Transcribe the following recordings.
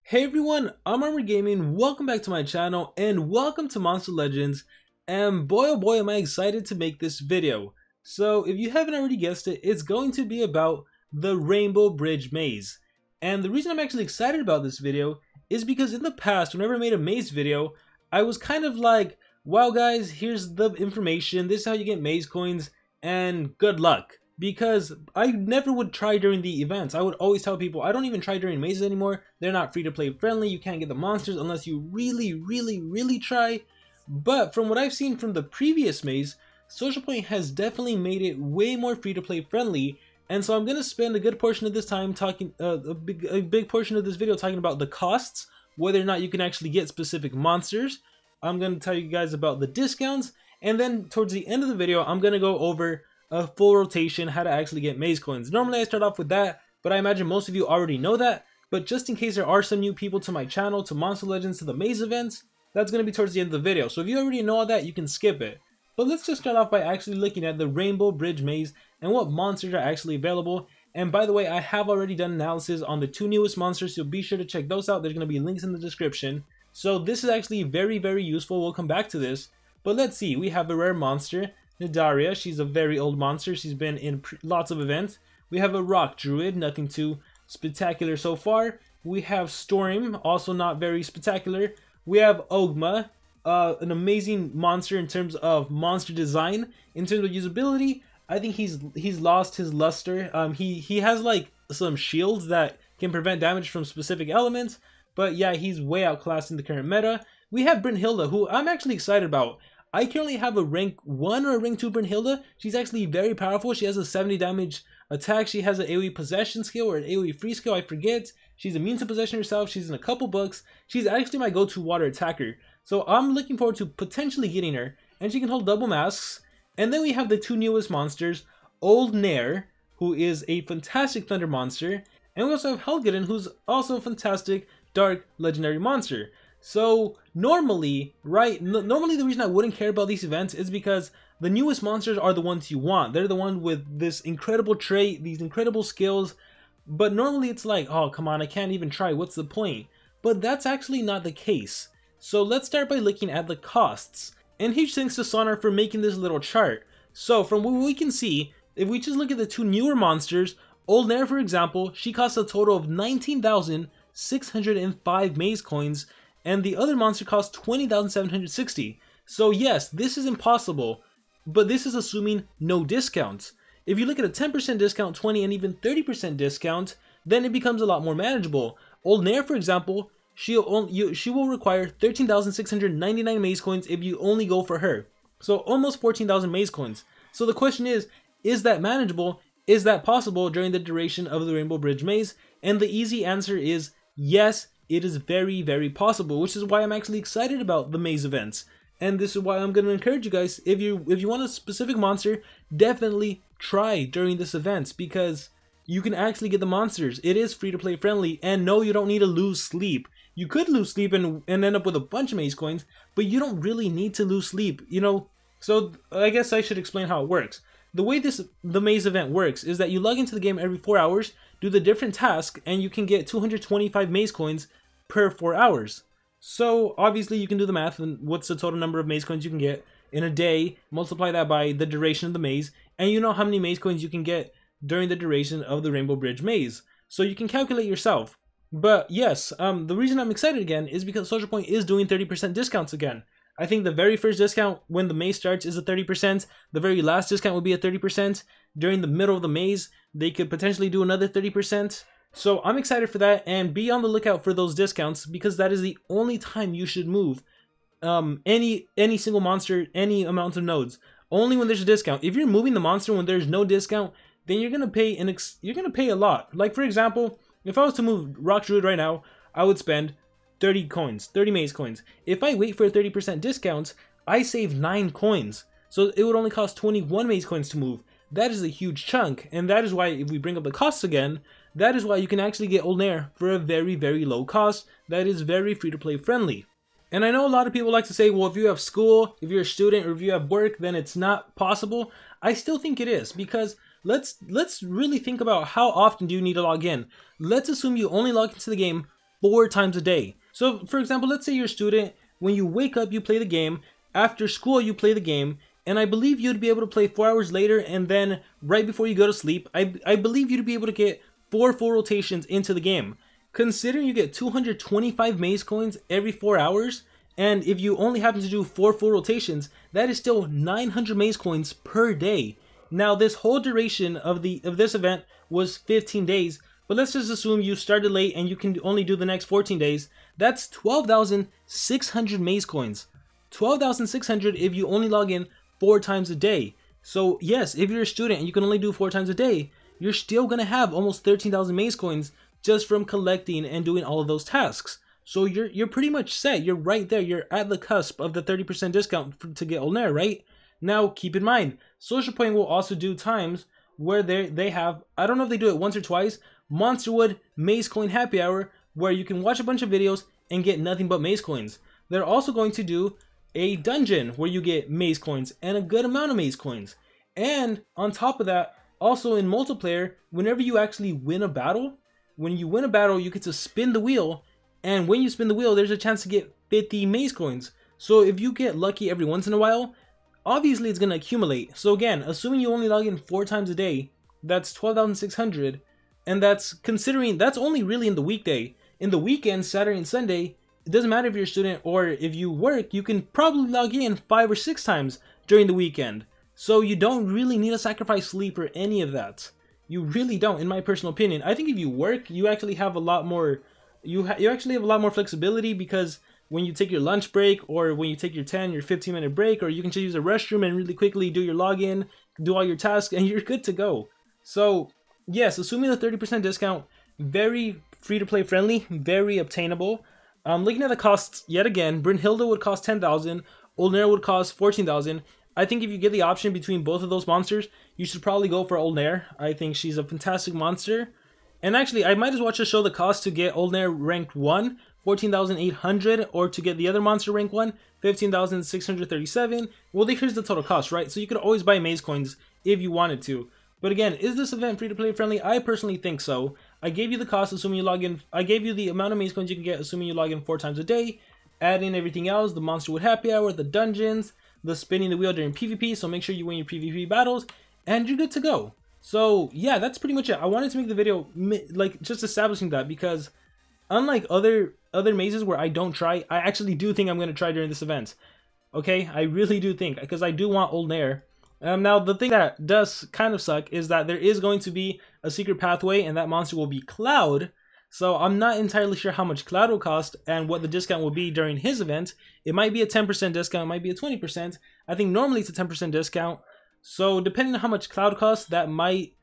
Hey everyone, I'm Armor Gaming, welcome back to my channel, and welcome to Monster Legends, and boy oh boy am I excited to make this video. So if you haven't already guessed it, it's going to be about the Rainbow Bridge Maze. And the reason I'm actually excited about this video is because in the past, whenever I made a maze video, I was kind of like, wow guys, here's the information, this is how you get maze coins, and good luck. Because I never would try during the events. I would always tell people, I don't even try during mazes anymore. They're not free to play friendly. You can't get the monsters unless you really try. But from what I've seen from the previous maze, Social Point has definitely made it way more free to play friendly. And so I'm going to spend a good portion of this time talking, a big portion of this video talking about the costs, whether or not you can actually get specific monsters. I'm going to tell you guys about the discounts. And then towards the end of the video, I'm going to go over a full rotation, how to actually get maze coins. Normally I start off with that, but I imagine most of you already know that. But just in case there are some new people to my channel, to Monster Legends, to the maze events, that's going to be towards the end of the video. So if you already know all that, you can skip it. But let's just start off by actually looking at the Rainbow Bridge Maze and what monsters are actually available. And by the way, I have already done analysis on the two newest monsters, so be sure to check those out. There's going to be links in the description. So this is actually very useful. We'll come back to this. But let's see, we have a rare monster, Nidaria. She's a very old monster. She's been in lots of events. We have a rock druid, nothing too spectacular so far. We have Storm, also not very spectacular. We have Ogma, an amazing monster in terms of monster design. In terms of usability, I think he's lost his luster. He has like some shields that can prevent damage from specific elements, but yeah, he's way outclassed in the current meta. We have Brynhilda, who I'm actually excited about. I currently have a rank 1 or a rank 2 Brynhilda. She's actually very powerful. She has a 70 damage attack. She has an AoE possession skill or an AoE free skill, I forget. She's immune to possession herself. She's in a couple books. She's actually my go-to water attacker. So I'm looking forward to potentially getting her. And she can hold double masks. And then we have the two newest monsters, Olnir, who is a fantastic thunder monster. And we also have Helgudin, who's also a fantastic dark legendary monster. So normally, normally the reason I wouldn't care about these events is because the newest monsters are the ones you want. They're the ones with this incredible trait, these incredible skills. But normally it's like, oh, come on, I can't even try. What's the point? But that's actually not the case. So let's start by looking at the costs. And huge thanks to Sonar for making this little chart. So from what we can see, if we just look at the two newer monsters, Olnir, for example, she costs a total of 19,605 maze coins. And the other monster costs 20,760. So yes, this is impossible, but this is assuming no discounts. If you look at a 10% discount, 20 and even 30% discount, then it becomes a lot more manageable. Olnir, for example, she will require 13,699 maze coins if you only go for her. So almost 14,000 maze coins. So the question is that manageable? Is that possible during the duration of the Rainbow Bridge Maze? And the easy answer is yes. It is very possible, which is why I'm actually excited about the maze events. And this is why I'm going to encourage you guys, if you want a specific monster, definitely try during this event, because you can actually get the monsters. It is free to play friendly, and no, you don't need to lose sleep. You could lose sleep and end up with a bunch of maze coins, but you don't really need to lose sleep, you know? So I guess I should explain how it works. The way the maze event works is that you log into the game every 4 hours, do the different task, and you can get 225 maze coins per 4 hours. So obviously you can do the math and what's the total number of maze coins you can get in a day, multiply that by the duration of the maze, and you know how many maze coins you can get during the duration of the Rainbow Bridge Maze. So you can calculate yourself. But yes, the reason I'm excited again is because Social Point is doing 30% discounts again. I think the very first discount when the maze starts is a 30%. The very last discount will be a 30%. During the middle of the maze, they could potentially do another 30%. So I'm excited for that, and be on the lookout for those discounts, because that is the only time you should move any single monster, any amount of nodes. Only when there's a discount. If you're moving the monster when there's no discount, then you're gonna pay a lot. Like for example, if I was to move Rock Druid right now, I would spend 30 coins, 30 maze coins. If I wait for a 30% discount, I save 9 coins. So it would only cost 21 maze coins to move. That is a huge chunk, and that is why, if we bring up the costs again, that is why you can actually get Olnir for a very low cost that is very free to play friendly. And I know a lot of people like to say, well, if you have school, if you're a student, or if you have work, then it's not possible. I still think it is, because let's really think about how often do you need to log in. Let's assume you only log into the game 4 times a day. So for example, let's say you're a student, when you wake up you play the game, after school you play the game, and I believe you'd be able to play 4 hours later, and then right before you go to sleep, I believe you'd be able to get 4 full rotations into the game. Considering you get 225 maze coins every 4 hours, and if you only happen to do 4 full rotations, that is still 900 maze coins per day. Now this whole duration of this event was 15 days, but let's just assume you started late and you can only do the next 14 days. That's 12,600 maze coins. 12,600 if you only log in 4 times a day. So yes, if you're a student and you can only do 4 times a day, you're still gonna have almost 13,000 maze coins just from collecting and doing all of those tasks. So you're pretty much set. You're right there. You're at the cusp of the 30% discount to get Olnir, right? Now keep in mind, Social Point will also do times where they have, I don't know if they do it once or twice, Monsterwood Maze Coin Happy Hour, where you can watch a bunch of videos and get nothing but maze coins. They're also going to do a dungeon where you get maze coins and a good amount of maze coins. And on top of that, also in multiplayer, whenever you actually win a battle, when you win a battle, you get to spin the wheel, and when you spin the wheel, there's a chance to get 50 maze coins. So if you get lucky every once in a while, obviously it's going to accumulate. So again, assuming you only log in 4 times a day, that's 12,600, and that's considering that's only really in the weekday. In the weekend, Saturday and Sunday, it doesn't matter if you're a student or if you work, you can probably log in 5 or 6 times during the weekend. So you don't really need to sacrifice sleep or any of that. You really don't, in my personal opinion. I think if you work, you actually have a lot more. You actually have a lot more flexibility, because when you take your lunch break, or when you take your 10, your 15-minute break, or you can just use a restroom and really quickly do your login, do all your tasks, and you're good to go. So yes, assuming the 30% discount, very free-to-play friendly, very obtainable. Looking at the costs yet again, Brynhilda would cost 10,000, Olnir would cost 14,000. I think if you get the option between both of those monsters, you should probably go for Olnir. I think she's a fantastic monster. And actually, I might as well just show the cost to get Olnir ranked 1, 14,800, or to get the other monster rank 1, 15,637. Well, here's the total cost, right? So you could always buy maze coins if you wanted to. But again, is this event free-to-play friendly? I personally think so. I gave you the cost assuming you log in. I gave you the amount of maze coins you can get assuming you log in 4 times a day. Add in everything else, the Monsterwood Happy Hour, the dungeons, the spinning the wheel during PvP, so make sure you win your PvP battles, and you're good to go. So yeah, that's pretty much it. I wanted to make the video like just establishing that, because unlike other mazes where I don't try, I actually do think I'm going to try during this event. Okay, I really do think, because I do want Olnir. Now the thing that does kind of suck is that there is going to be a secret pathway, and that monster will be Cloud. So I'm not entirely sure how much Cloud will cost and what the discount will be during his event. It might be a 10% discount, it might be a 20%. I think normally it's a 10% discount. So depending on how much Cloud costs, I might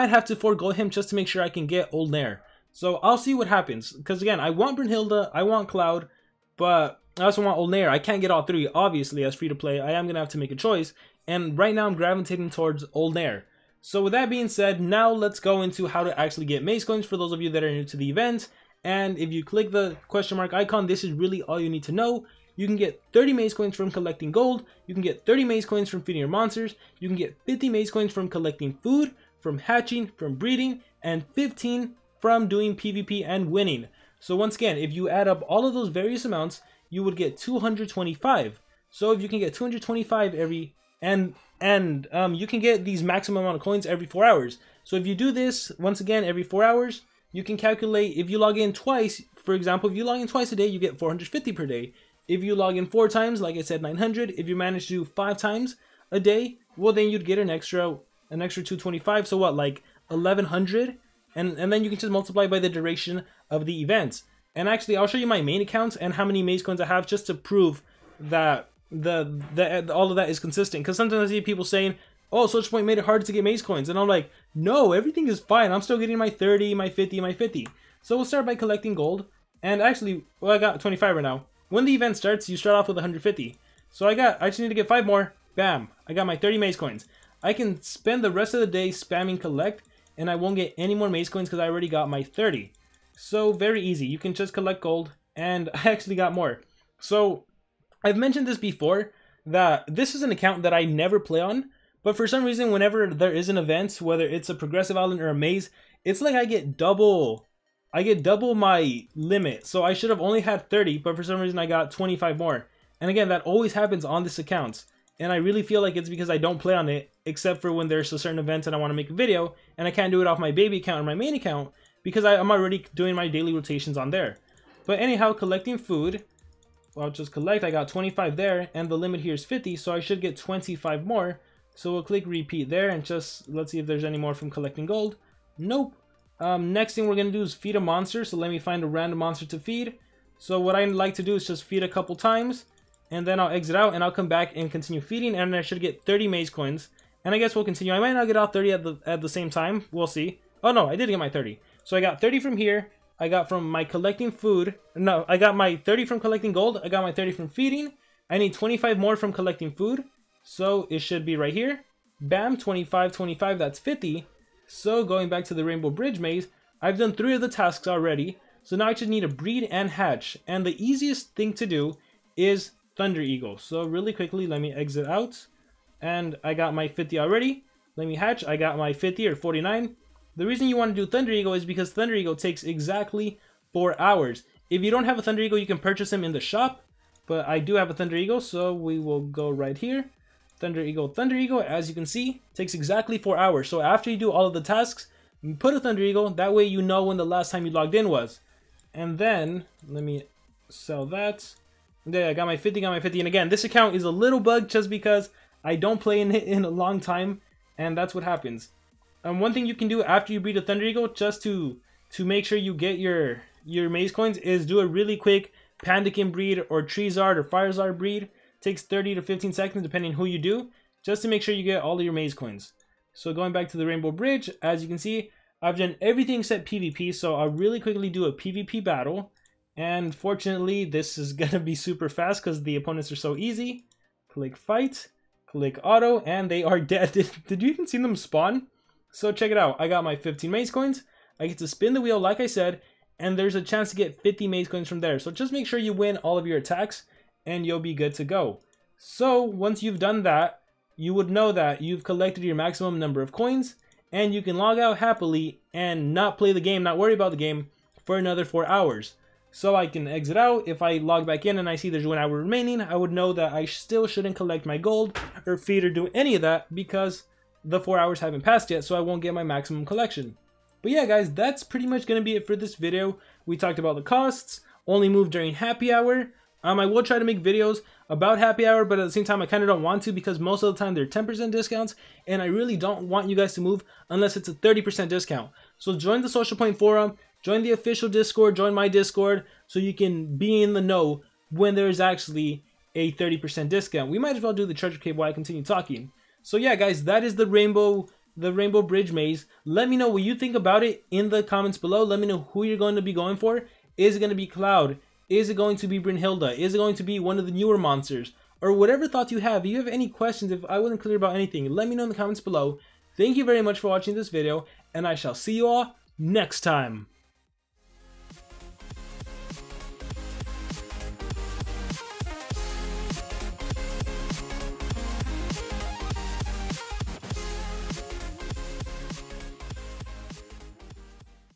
have to forego him just to make sure I can get Olnir. So I'll see what happens, because again, I want Brynhilda, I want Cloud, but I also want Olnir. I can't get all 3, obviously, as free to play. I am going to have to make a choice, and right now I'm gravitating towards Olnir. So with that being said, now let's go into how to actually get maze coins for those of you that are new to the event. And if you click the question mark icon, this is really all you need to know. You can get 30 maze coins from collecting gold, you can get 30 maze coins from feeding your monsters, you can get 50 maze coins from collecting food, from hatching, from breeding, and 15 from doing PvP and winning. So once again, if you add up all of those various amounts, you would get 225. So if you can get 225 every, and you can get these maximum amount of coins every 4 hours. So if you do this, once again, every 4 hours, you can calculate, if you log in twice, for example, if you log in twice a day, you get 450 per day. If you log in 4 times, like I said, 900. If you manage to do 5 times a day, well, then you'd get an extra 225. So what, like 1100? And then you can just multiply by the duration of the event. And actually, I'll show you my main account and how many maze coins I have, just to prove that all of that is consistent. Because sometimes I see people saying, oh, Social Point made it hard to get maze coins. And I'm like, no, everything is fine. I'm still getting my 30, my 50, my 50. So we'll start by collecting gold. And actually, well, I got 25 right now. When the event starts, you start off with 150. So I just need to get 5 more. Bam. I got my 30 maze coins. I can spend the rest of the day spamming collect, and I won't get any more maze coins because I already got my 30. So very easy. You can just collect gold, and I actually got more. So I've mentioned this before, that this is an account that I never play on, but for some reason, whenever there is an event, whether it's a progressive island or a maze, it's like I get double I get double my limit. So I should have only had 30, but for some reason I got 25 more. And again, that always happens on this account. And I really feel like it's because I don't play on it, except for when there's a certain event and I want to make a video, and I can't do it off my baby account or my main account, because I'm already doing my daily rotations on there. But anyhow, collecting food, I'll just collect. I got 25 there, and the limit here is 50, so I should get 25 more. So we'll click repeat there, and just let's see if there's any more from collecting gold. Nope. Next thing we're going to do is feed a monster, so let me find a random monster to feed. So what I like to do is just feed a couple times, and then I'll exit out, and I'll come back and continue feeding, and I should get 30 maze coins. And I guess we'll continue. I might not get all 30 at the same time. We'll see. Oh no, I did get my 30. So I got 30 from here. I got from my collecting food. No, I got my 30 from collecting gold. I got my 30 from feeding. I need 25 more from collecting food. So it should be right here. Bam, 25, 25, that's 50. So going back to the Rainbow Bridge maze, I've done 3 of the tasks already. So now I just need to breed and hatch. And the easiest thing to do is Thunder Eagle. So really quickly, let me exit out. And I got my 50 already. Let me hatch. I got my 50 or 49. The reason you want to do Thunder Eagle is because Thunder Eagle takes exactly 4 hours. If you don't have a Thunder Eagle, you can purchase them in the shop. But I do have a Thunder Eagle, so we will go right here. Thunder Eagle, as you can see, takes exactly 4 hours. So after you do all of the tasks, you put a Thunder Eagle. That way you know when the last time you logged in was. And then, let me sell that. There, I got my 50, And again, this account is a little bugged just because I don't play in it in a long time. And that's what happens. One thing you can do after you breed a Thunder Eagle, just to make sure you get your maze coins, is do a really quick Pandakin breed or Treezard or Firezard breed. Takes 30 to 15 seconds depending who you do, just to make sure you get all of your maze coins. So going back to the Rainbow Bridge, as you can see, I've done everything except PvP, so I'll really quickly do a PvP battle. And fortunately, this is gonna be super fast because the opponents are so easy. Click fight, click auto, and they are dead. Did you even see them spawn? So check it out. I got my 15 maze coins. I get to spin the wheel like I said, and there's a chance to get 50 maze coins from there. So just make sure you win all of your attacks and you'll be good to go. So once you've done that, you would know that you've collected your maximum number of coins, and you can log out happily and not play the game, not worry about the game for another 4 hours. So I can exit out. If I log back in and I see there's 1 hour remaining, I would know that I still shouldn't collect my gold or feed or do any of that because the 4 hours haven't passed yet, so I won't get my maximum collection. But yeah guys, that's pretty much going to be it for this video. We talked about the costs, only move during happy hour. I will try to make videos about happy hour, but at the same time I kind of don't want to because most of the time they're 10% discounts, and I really don't want you guys to move unless it's a 30% discount. So join the Social Point forum, join the official Discord, join my Discord, so you can be in the know when there's actually a 30% discount. We might as well do the treasure cave while I continue talking. So yeah guys, that is the Rainbow Bridge maze. Let me know what you think about it in the comments below. Let me know who you're going to be going for. Is it going to be Cloud? Is it going to be Brynhilda? Is it going to be one of the newer monsters? Or whatever thoughts you have. If you have any questions, if I wasn't clear about anything, let me know in the comments below. Thank you very much for watching this video, and I shall see you all next time.